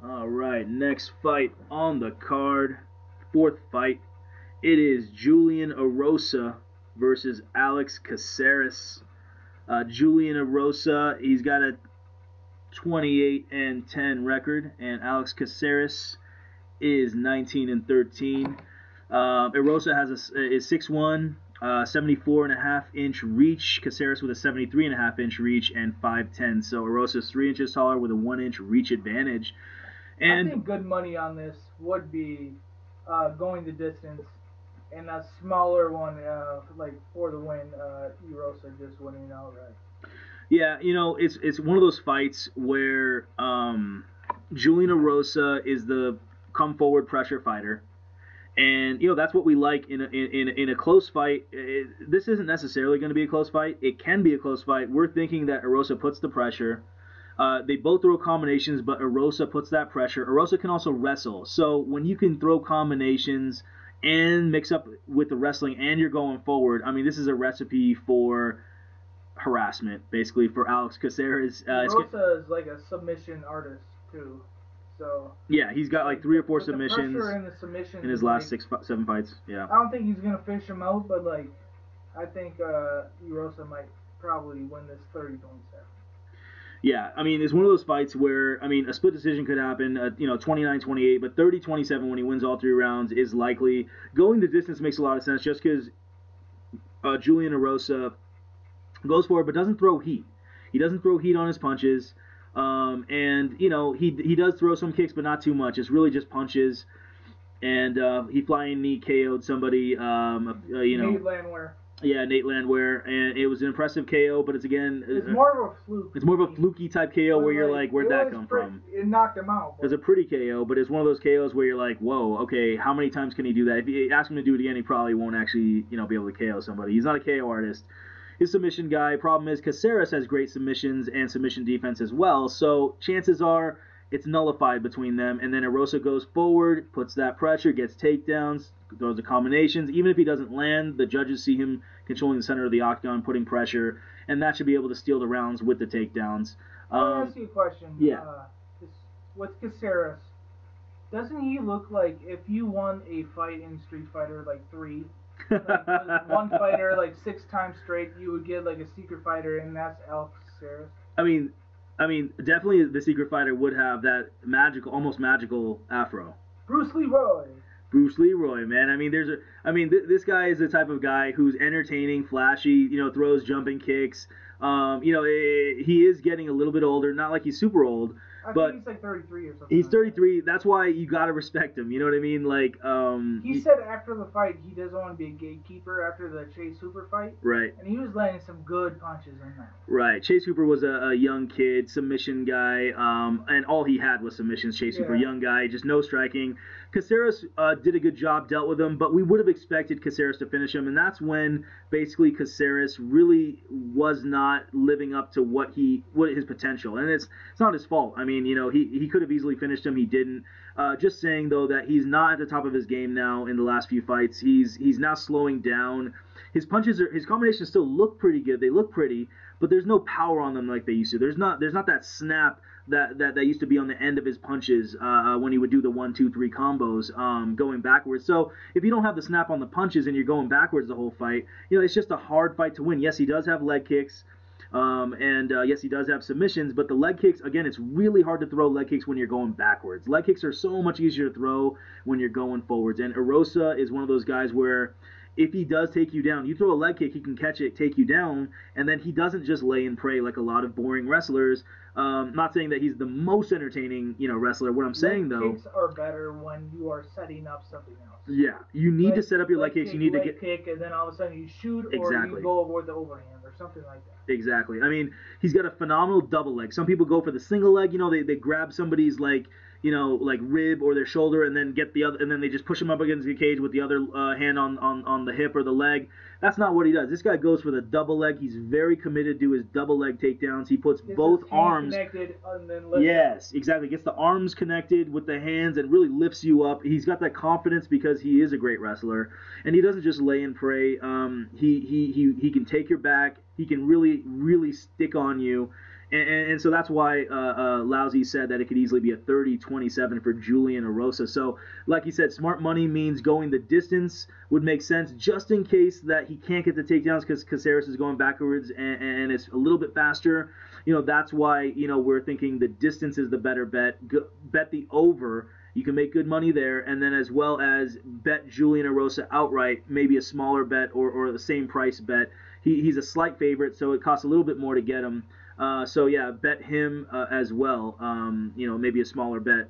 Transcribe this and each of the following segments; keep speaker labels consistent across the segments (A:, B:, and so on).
A: All right, next fight on the card, fourth fight. It is Julian Erosa versus Alex Cacares. Julian Erosa, he's got a 28-10 record, and Alex Cacares is 19-13. Erosa is 6'1", 74.5-inch reach. Cacares with a 73.5-inch reach and 5'10". So Erosa is 3 inches taller with a 1-inch reach advantage. And
B: I think good money on this would be going the distance, and a smaller one, like for the win, Erosa just winning outright.
A: Yeah, it's one of those fights where Julian Erosa is the come forward pressure fighter, and that's what we like in a close fight. This isn't necessarily going to be a close fight. It can be a close fight. We're thinking that Erosa puts the pressure. They both throw combinations, but Erosa puts that pressure. Erosa can also wrestle. So when you can throw combinations and mix up with the wrestling and you're going forward, I mean, this is a recipe for harassment, basically, for Alex Cacares.
B: Erosa is like a submission artist, too. So
A: yeah, he's got like 3 or 4 submissions
B: in
A: his last 6-7 fights. Yeah.
B: I don't think he's going to fish him out, but I think Erosa might probably win this 30-27.
A: Yeah, I mean, it's one of those fights where, I mean, a split decision could happen, 29-28, but 30-27 when he wins all 3 rounds is likely. Going the distance makes a lot of sense just because Julian Erosa goes for it but doesn't throw heat. He doesn't throw heat on his punches, and, he does throw some kicks, but not too much. It's really just punches, and he flying knee KO'd somebody,
B: Nate Landwehr.
A: Yeah, Nate Landwehr, and it was an impressive KO, but it's
B: more of a fluke.
A: It's more of a fluky type KO where you're like, where'd that come from?
B: It knocked him out.
A: It's a pretty KO, but it's one of those KOs where you're like, whoa, okay, how many times can he do that? If you ask him to do it again, he probably won't actually, be able to KO somebody. He's not a KO artist. He's a submission guy. Problem is, Cacares has great submissions and submission defense as well, so chances are it's nullified between them, and then Erosa goes forward, puts that pressure, gets takedowns, throws the combinations. Even if he doesn't land, the judges see him controlling the center of the octagon, putting pressure, and that should be able to steal the rounds with the takedowns.
B: Let me ask you a question.
A: Yeah.
B: With Cacares, doesn't he look like if you won a fight in Street Fighter 3, like one fighter 6 times straight, you would get like a secret fighter, and that's Alex Cacares?
A: I mean, definitely the secret fighter would have that almost magical afro.
B: Bruce Leroy.
A: Bruce Leroy, man. I mean, this guy is the type of guy who's entertaining, flashy, throws jumping kicks. He is getting a little bit older, not like he's super old, but
B: think he's like 33 or something.
A: He's 33. That's why you gotta respect him. You know what I mean? Like,
B: he said after the fight he doesn't want to be a gatekeeper after the Chase Hooper fight.
A: Right.
B: And he was landing some good punches in that.
A: Right. Chase Hooper was a young kid, submission guy, and all he had was submissions. Chase Hooper, young guy, just no striking. Cacares did a good job, dealt with him, but we would have expected Cacares to finish him, and that's when basically Cacares really was not living up to what his potential, and it's not his fault. I mean, he could have easily finished him, he didn't. Just saying though that he's not at the top of his game now in the last few fights. He's now slowing down. His combinations still look pretty good. They look pretty, but there's no power on them like they used to. There's not that snap that used to be on the end of his punches when he would do the 1, 2, 3 combos going backwards. So if you don't have the snap on the punches and you're going backwards the whole fight, it's just a hard fight to win. Yes, he does have leg kicks, and yes, he does have submissions, but the leg kicks, again, it's really hard to throw leg kicks when you're going backwards. Leg kicks are so much easier to throw when you're going forwards, and Erosa is one of those guys where if he does take you down, you throw a leg kick, he can catch it, take you down, and then he doesn't just lay and pray like a lot of boring wrestlers. Not saying that he's the most entertaining, wrestler. What I'm saying, though,
B: leg kicks are better when you are setting up something else.
A: Yeah, you need to set up your leg kicks. You need to get
B: kick, and then all of a sudden you shoot,
A: exactly,
B: or you go over the overhand or something like that.
A: Exactly. I mean, he's got a phenomenal double leg. Some people go for the single leg. They grab somebody's like rib or their shoulder, and then get the other, and then they just push him up against the cage with the other hand on the hip or the leg. That's not what he does. This guy goes for the double leg. He's very committed to his double leg takedowns. He puts both arms
B: connected and then lifts.
A: Yes, exactly. Gets the arms connected with the hands and really lifts you up. He's got that confidence because he is a great wrestler, and he doesn't just lay and pray. He can take your back. He can really stick on you. And so that's why Lousy said that it could easily be a 30-27 for Julian Erosa. So, like he said, smart money means going the distance would make sense just in case that he can't get the takedowns because Cacares is going backwards and it's a little bit faster. That's why, we're thinking the distance is the better bet. Bet the over. You can make good money there, and then as well as bet Julian Erosa outright, maybe a smaller bet or the same price bet. He's a slight favorite, so it costs a little bit more to get him. So yeah, bet him as well. Maybe a smaller bet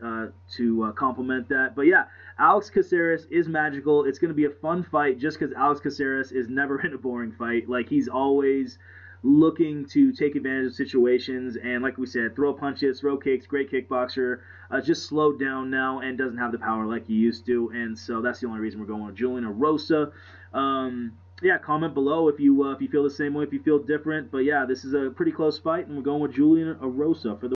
A: to complement that. But yeah, Alex Caceres is magical. It's going to be a fun fight just because Alex Caceres is never in a boring fight. Like, he's always looking to take advantage of situations and, like we said, throw punches, throw kicks, great kickboxer, just slowed down now and doesn't have the power like he used to, and so that's the only reason we're going with Julian Erosa. Yeah, comment below if you feel the same way, if you feel different, but yeah, this is a pretty close fight, and we're going with Julian Erosa for the